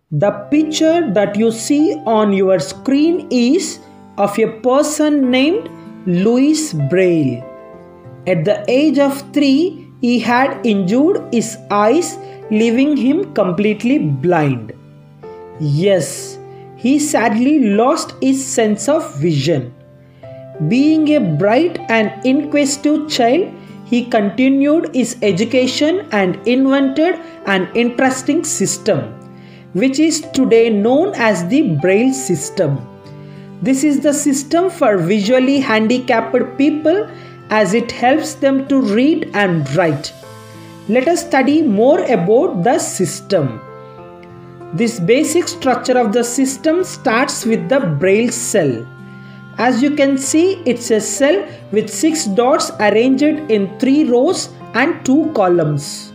The picture that you see on your screen is of a person named Louis Braille. At the age of 3, he had injured his eyes, leaving him completely blind. Yes, he sadly lost his sense of vision. Being a bright and inquisitive child, he continued his education and invented an interesting system, which is today known as the Braille system. This is the system for visually handicapped people as it helps them to read and write. Let us study more about the system. This basic structure of the system starts with the Braille cell. As you can see, it's a cell with 6 dots arranged in 3 rows and 2 columns.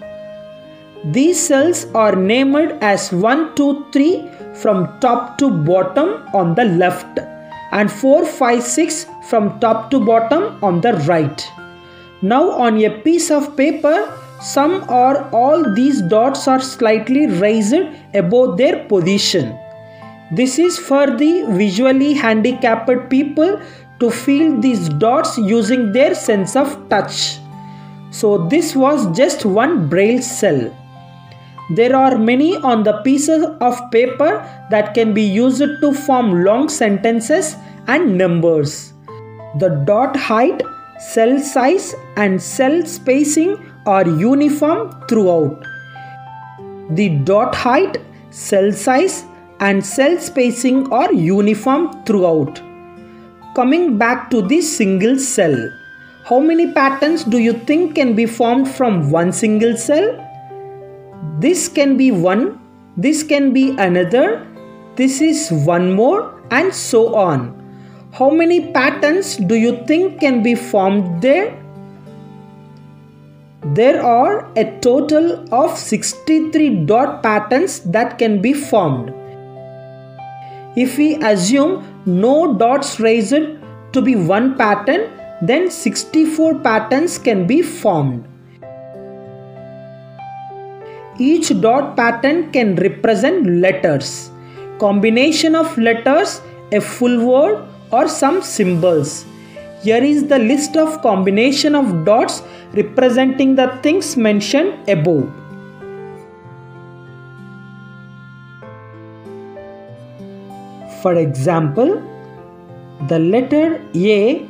These cells are named as 1, 2, 3 from top to bottom on the left and 4, 5, 6 from top to bottom on the right. Now on a piece of paper, some or all these dots are slightly raised above their position. This is for the visually handicapped people to feel these dots using their sense of touch. So this was just one Braille cell. There are many on the pieces of paper that can be used to form long sentences and numbers. The dot height, cell size and cell spacing are uniform throughout. The dot height, cell size and cell spacing are uniform throughout. Coming back to the single cell, how many patterns do you think can be formed from one single cell? This can be one, this can be another, this is one more, and so on. How many patterns do you think can be formed there? There are a total of 63 dot patterns that can be formed. If we assume no dots raised to be one pattern, then 64 patterns can be formed. Each dot pattern can represent letters, combination of letters, a full word or some symbols. Here is the list of combination of dots representing the things mentioned above. For example, the letter A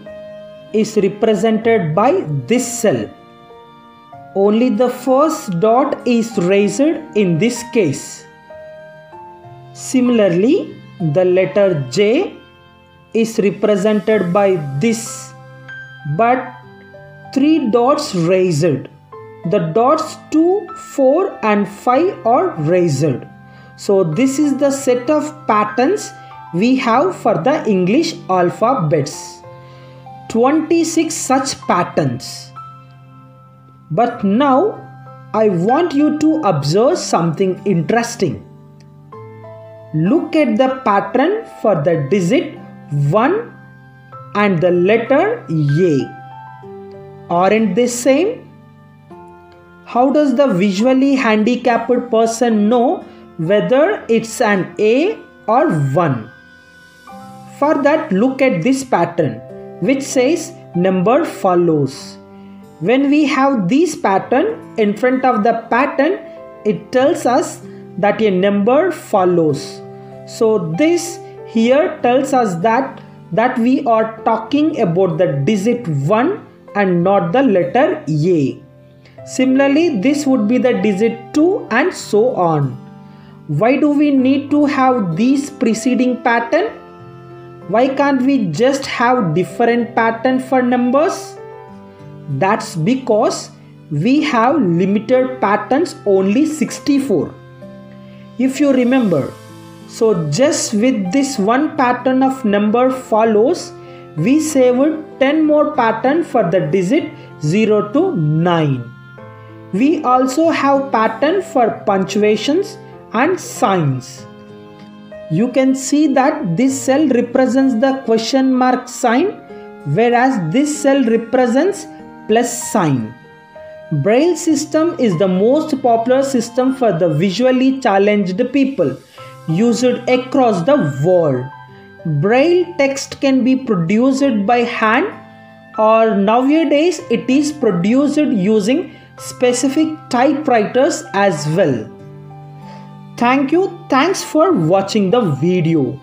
is represented by this cell. Only the first dot is raised in this case. Similarly, the letter J is represented by this, but 3 dots raised. The dots 2, 4 and 5 are raised. So this is the set of patterns we have for the English alphabets. 26 such patterns. But now I want you to observe something interesting. Look at the pattern for the digit 1 and the letter A. Aren't they same? How does the visually handicapped person know whether it's an A or 1? For that, look at this pattern which says number follows. When we have this pattern in front of the pattern, it tells us that a number follows. So this here tells us that we are talking about the digit 1 and not the letter A. Similarly, this would be the digit 2 and so on. Why do we need to have these preceding pattern? Why can't we just have different pattern for numbers? That's because we have limited patterns, only 64. If you remember, so just with this one pattern of number follows, we saved 10 more patterns for the digit 0 to 9. We also have pattern for punctuations and signs. You can see that this cell represents the question mark sign, whereas this cell represents plus sign. Braille system is the most popular system for the visually challenged people used across the world. Braille text can be produced by hand, or nowadays it is produced using specific typewriters as well. Thank you. Thanks for watching the video.